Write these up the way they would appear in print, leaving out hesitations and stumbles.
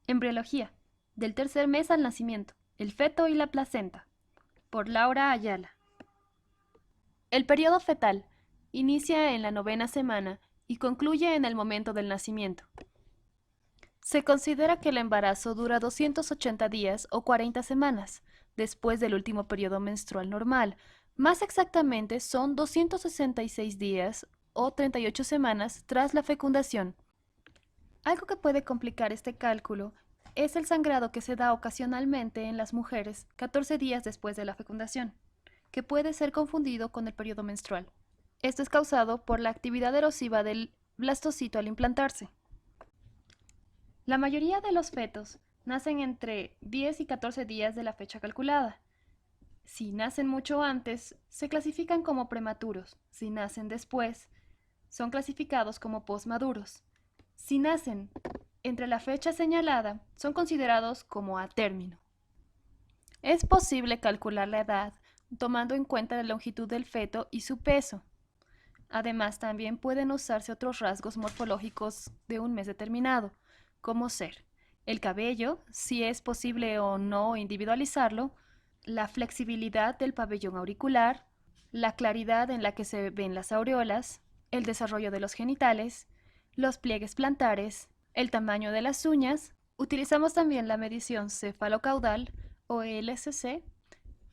Embriología, del tercer mes al nacimiento, el feto y la placenta, por Laura Ayala. El periodo fetal inicia en la 9ª semana y concluye en el momento del nacimiento. Se considera que el embarazo dura 280 días o 40 semanas, después del último periodo menstrual normal. Más exactamente son 266 días o 38 semanas tras la fecundación. Algo que puede complicar este cálculo es el sangrado que se da ocasionalmente en las mujeres 14 días después de la fecundación, que puede ser confundido con el periodo menstrual. Esto es causado por la actividad erosiva del blastocito al implantarse. La mayoría de los fetos nacen entre 10 y 14 días de la fecha calculada. Si nacen mucho antes, se clasifican como prematuros. Si nacen después, son clasificados como posmaduros. Si nacen entre la fecha señalada, son considerados como a término. Es posible calcular la edad tomando en cuenta la longitud del feto y su peso. Además, también pueden usarse otros rasgos morfológicos de un mes determinado, como ser el cabello, si es posible o no individualizarlo, la flexibilidad del pabellón auricular, la claridad en la que se ven las aureolas, el desarrollo de los genitales, los pliegues plantares, el tamaño de las uñas. Utilizamos también la medición cefalocaudal o LCC,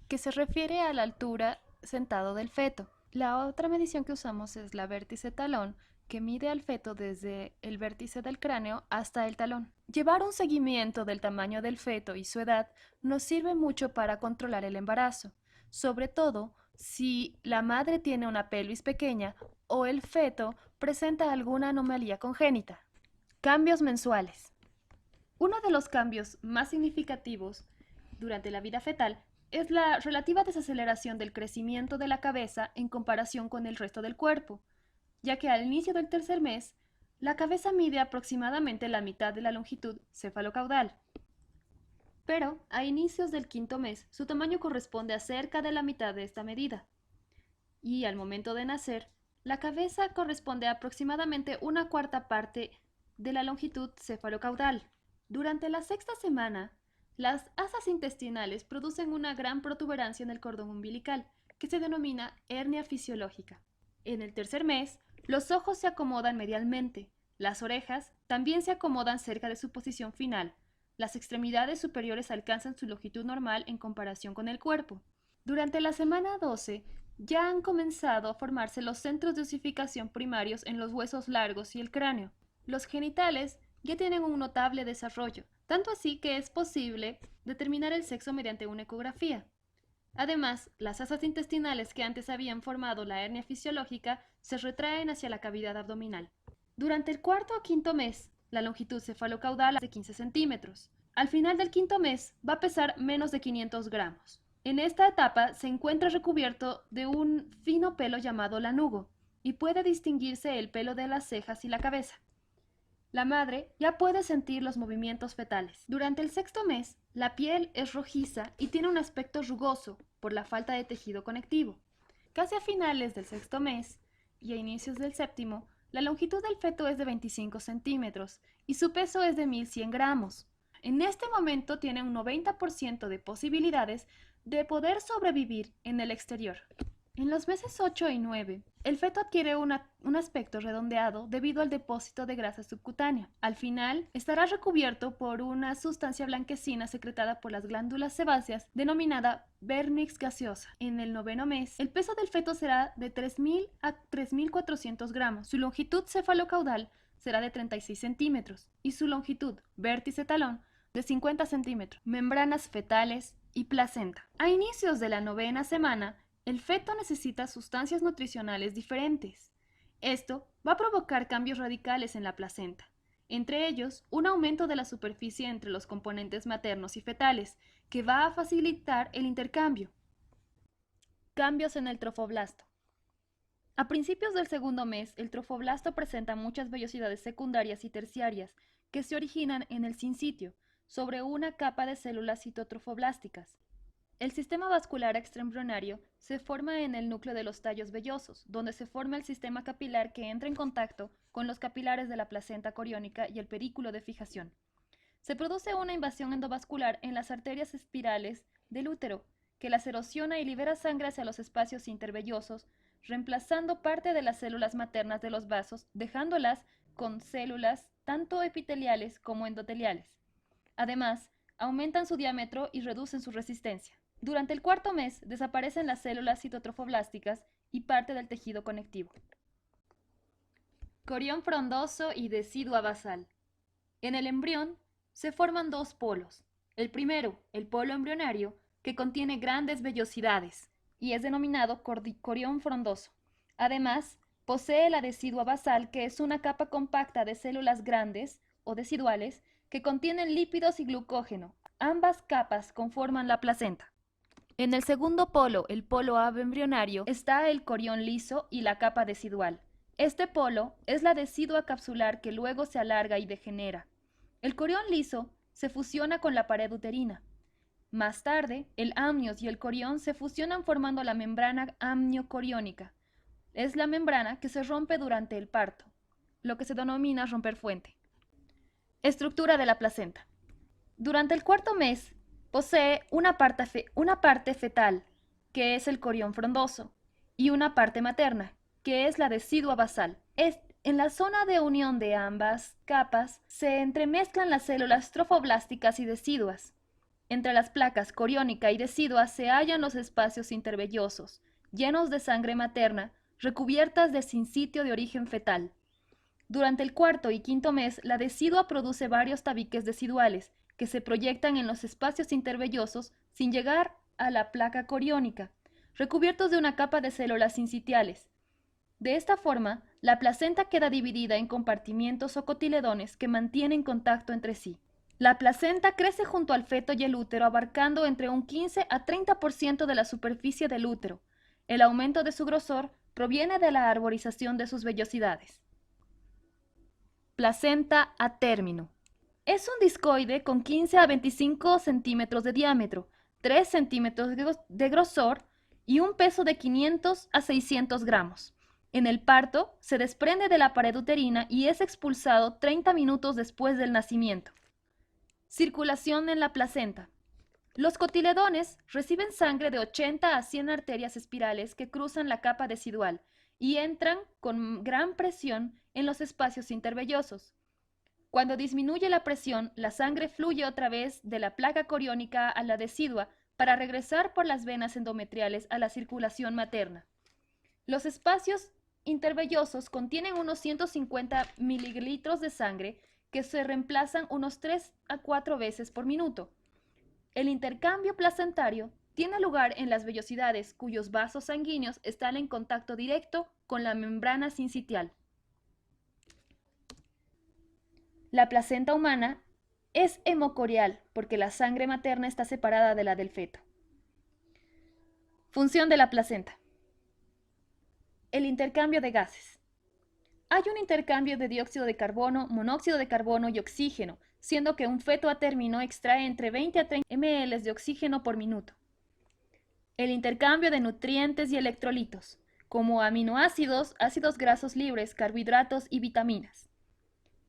que se refiere a la altura sentado del feto. La otra medición que usamos es la vértice talón, que mide al feto desde el vértice del cráneo hasta el talón. Llevar un seguimiento del tamaño del feto y su edad nos sirve mucho para controlar el embarazo, sobre todo si la madre tiene una pelvis pequeña o el feto presenta alguna anomalía congénita. Cambios mensuales. Uno de los cambios más significativos durante la vida fetal es la relativa desaceleración del crecimiento de la cabeza en comparación con el resto del cuerpo, ya que al inicio del tercer mes, la cabeza mide aproximadamente la mitad de la longitud cefalocaudal. Pero a inicios del quinto mes, su tamaño corresponde a cerca de la mitad de esta medida. Y al momento de nacer, la cabeza corresponde a aproximadamente una cuarta parte de la longitud cefalocaudal. Durante la sexta semana, las asas intestinales producen una gran protuberancia en el cordón umbilical, que se denomina hernia fisiológica. En el tercer mes, los ojos se acomodan medialmente, las orejas también se acomodan cerca de su posición final, las extremidades superiores alcanzan su longitud normal en comparación con el cuerpo. Durante la semana 12, ya han comenzado a formarse los centros de osificación primarios en los huesos largos y el cráneo. Los genitales ya tienen un notable desarrollo, tanto así que es posible determinar el sexo mediante una ecografía. Además, las asas intestinales que antes habían formado la hernia fisiológica se retraen hacia la cavidad abdominal. Durante el cuarto o quinto mes, la longitud cefalocaudal es de 15 centímetros. Al final del quinto mes va a pesar menos de 500 gramos. En esta etapa se encuentra recubierto de un fino pelo llamado lanugo y puede distinguirse el pelo de las cejas y la cabeza. La madre ya puede sentir los movimientos fetales. Durante el sexto mes, la piel es rojiza y tiene un aspecto rugoso por la falta de tejido conectivo. Casi a finales del sexto mes y a inicios del séptimo, la longitud del feto es de 25 centímetros y su peso es de 1100 gramos. En este momento tiene un 90% de posibilidades de poder sobrevivir en el exterior. En los meses 8 y 9, el feto adquiere un aspecto redondeado debido al depósito de grasa subcutánea. Al final, estará recubierto por una sustancia blanquecina secretada por las glándulas sebáceas denominada vernix gaseosa. En el noveno mes, el peso del feto será de 3.000 a 3.400 gramos. Su longitud cefalocaudal será de 36 centímetros y su longitud vértice talón de 50 centímetros. Membranas fetales y placenta. A inicios de la 9ª semana, el feto necesita sustancias nutricionales diferentes. Esto va a provocar cambios radicales en la placenta, entre ellos un aumento de la superficie entre los componentes maternos y fetales, que va a facilitar el intercambio. Cambios en el trofoblasto. A principios del segundo mes, el trofoblasto presenta muchas vellosidades secundarias y terciarias que se originan en el sincitio, sobre una capa de células citotrofoblásticas. El sistema vascular extraembrionario se forma en el núcleo de los tallos vellosos, donde se forma el sistema capilar que entra en contacto con los capilares de la placenta coriónica y el pedículo de fijación. Se produce una invasión endovascular en las arterias espirales del útero, que las erosiona y libera sangre hacia los espacios intervellosos, reemplazando parte de las células maternas de los vasos, dejándolas con células tanto epiteliales como endoteliales. Además, aumentan su diámetro y reducen su resistencia. Durante el cuarto mes desaparecen las células citotrofoblásticas y parte del tejido conectivo. Corión frondoso y decidua basal. En el embrión se forman dos polos. El primero, el polo embrionario, que contiene grandes vellosidades y es denominado corión frondoso. Además, posee la decidua basal, que es una capa compacta de células grandes o deciduales que contienen lípidos y glucógeno. Ambas capas conforman la placenta. En el segundo polo, el polo aboembrionario, está el corión liso y la capa decidual. Este polo es la decidua capsular que luego se alarga y degenera. El corión liso se fusiona con la pared uterina. Más tarde, el amnios y el corión se fusionan formando la membrana amniocoriónica. Es la membrana que se rompe durante el parto, lo que se denomina romper fuente. Estructura de la placenta. Durante el cuarto mes, posee una parte fetal, que es el corión frondoso, y una parte materna, que es la decidua basal. En la zona de unión de ambas capas se entremezclan las células trofoblásticas y deciduas. Entre las placas coriónica y decidua se hallan los espacios intervellosos, llenos de sangre materna, recubiertas de sincitio de origen fetal. Durante el cuarto y quinto mes, la decidua produce varios tabiques deciduales que se proyectan en los espacios intervellosos sin llegar a la placa coriónica, recubiertos de una capa de células sincitiales. De esta forma, la placenta queda dividida en compartimientos o cotiledones que mantienen contacto entre sí. La placenta crece junto al feto y el útero, abarcando entre un 15 a 30% de la superficie del útero. El aumento de su grosor proviene de la arborización de sus vellosidades. Placenta a término. Es un discoide con 15 a 25 centímetros de diámetro, 3 centímetros de grosor y un peso de 500 a 600 gramos. En el parto, se desprende de la pared uterina y es expulsado 30 minutos después del nacimiento. Circulación en la placenta. Los cotiledones reciben sangre de 80 a 100 arterias espirales que cruzan la capa decidual y entran con gran presión en los espacios intervellosos. Cuando disminuye la presión, la sangre fluye otra vez de la placa coriónica a la decidua para regresar por las venas endometriales a la circulación materna. Los espacios intervellosos contienen unos 150 mililitros de sangre que se reemplazan unos 3 a 4 veces por minuto. El intercambio placentario tiene lugar en las vellosidades cuyos vasos sanguíneos están en contacto directo con la membrana sincitial. La placenta humana es hemocorial porque la sangre materna está separada de la del feto. Función de la placenta. El intercambio de gases. Hay un intercambio de dióxido de carbono, monóxido de carbono y oxígeno, siendo que un feto a término extrae entre 20 a 30 ml de oxígeno por minuto. El intercambio de nutrientes y electrolitos, como aminoácidos, ácidos grasos libres, carbohidratos y vitaminas.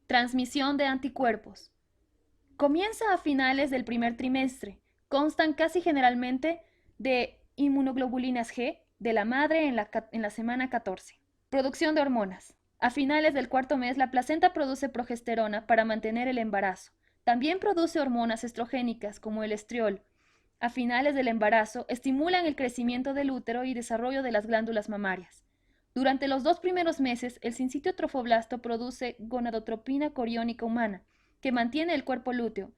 Transmisión de anticuerpos. Comienza a finales del primer trimestre. Constan casi generalmente de inmunoglobulinas G de la madre en la semana 14. Producción de hormonas. A finales del cuarto mes, la placenta produce progesterona para mantener el embarazo. También produce hormonas estrogénicas como el estriol. A finales del embarazo, estimulan el crecimiento del útero y desarrollo de las glándulas mamarias. Durante los 2 primeros meses, el sincitio trofoblasto produce gonadotropina coriónica humana, que mantiene el cuerpo lúteo,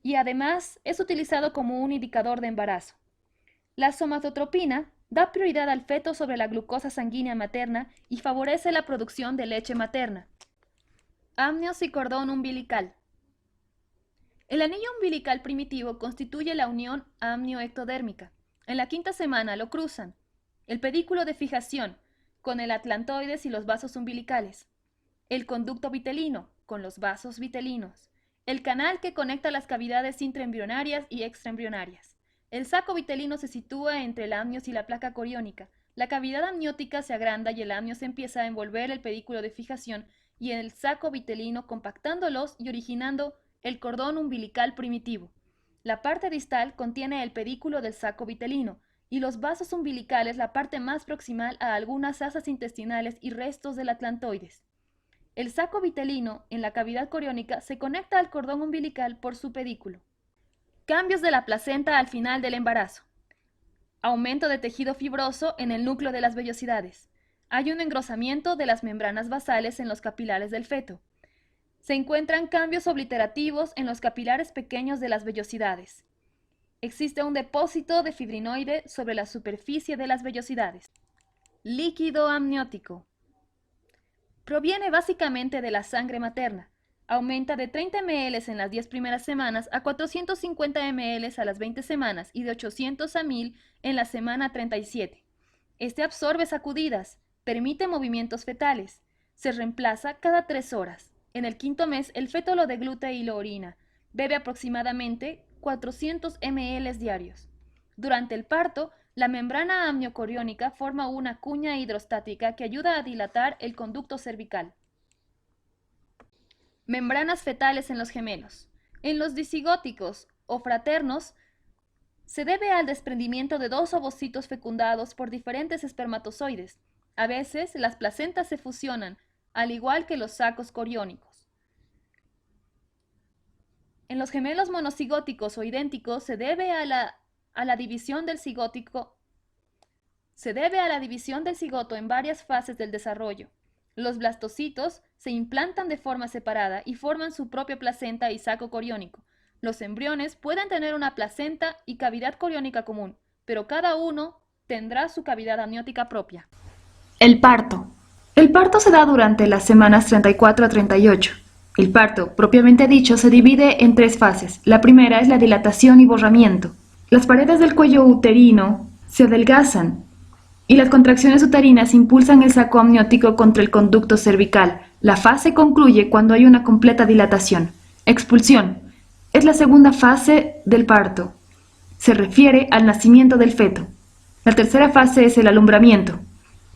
y además es utilizado como un indicador de embarazo. La somatotropina da prioridad al feto sobre la glucosa sanguínea materna y favorece la producción de leche materna. Amnios y cordón umbilical. El anillo umbilical primitivo constituye la unión amnioectodérmica. En la quinta semana lo cruzan el pedículo de fijación con el atlantoides y los vasos umbilicales, el conducto vitelino con los vasos vitelinos, el canal que conecta las cavidades intraembrionarias y extraembrionarias. El saco vitelino se sitúa entre el amnios y la placa coriónica. La cavidad amniótica se agranda y el amnios empieza a envolver el pedículo de fijación y el saco vitelino, compactándolos y originando el cordón umbilical primitivo. La parte distal contiene el pedículo del saco vitelino y los vasos umbilicales la parte más proximal a algunas asas intestinales y restos del atlantoides. El saco vitelino en la cavidad coriónica se conecta al cordón umbilical por su pedículo. Cambios de la placenta al final del embarazo. Aumento de tejido fibroso en el núcleo de las vellosidades. Hay un engrosamiento de las membranas basales en los capilares del feto. Se encuentran cambios obliterativos en los capilares pequeños de las vellosidades. Existe un depósito de fibrinoide sobre la superficie de las vellosidades. Líquido amniótico. Proviene básicamente de la sangre materna. Aumenta de 30 ml en las 10 primeras semanas a 450 ml a las 20 semanas y de 800 a 1000 en la semana 37. Este absorbe sacudidas, permite movimientos fetales. Se reemplaza cada 3 horas. En el quinto mes, el feto lo degluta y lo orina. Bebe aproximadamente 400 ml diarios. Durante el parto, la membrana amniocoriónica forma una cuña hidrostática que ayuda a dilatar el conducto cervical. Membranas fetales en los gemelos. En los disigóticos o fraternos, se debe al desprendimiento de dos ovocitos fecundados por diferentes espermatozoides. A veces, las placentas se fusionan, al igual que los sacos coriónicos. En los gemelos monocigóticos o idénticos se debe a la división del cigoto en varias fases del desarrollo. Los blastocitos se implantan de forma separada y forman su propia placenta y saco coriónico. Los embriones pueden tener una placenta y cavidad coriónica común, pero cada uno tendrá su cavidad amniótica propia. El parto. El parto se da durante las semanas 34 a 38. El parto, propiamente dicho, se divide en 3 fases. La primera es la dilatación y borramiento. Las paredes del cuello uterino se adelgazan y las contracciones uterinas impulsan el saco amniótico contra el conducto cervical. La fase concluye cuando hay una completa dilatación. Expulsión. Es la segunda fase del parto. Se refiere al nacimiento del feto. La tercera fase es el alumbramiento.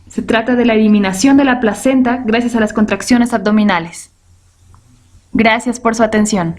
Se trata de la eliminación de la placenta gracias a las contracciones abdominales. Gracias por su atención.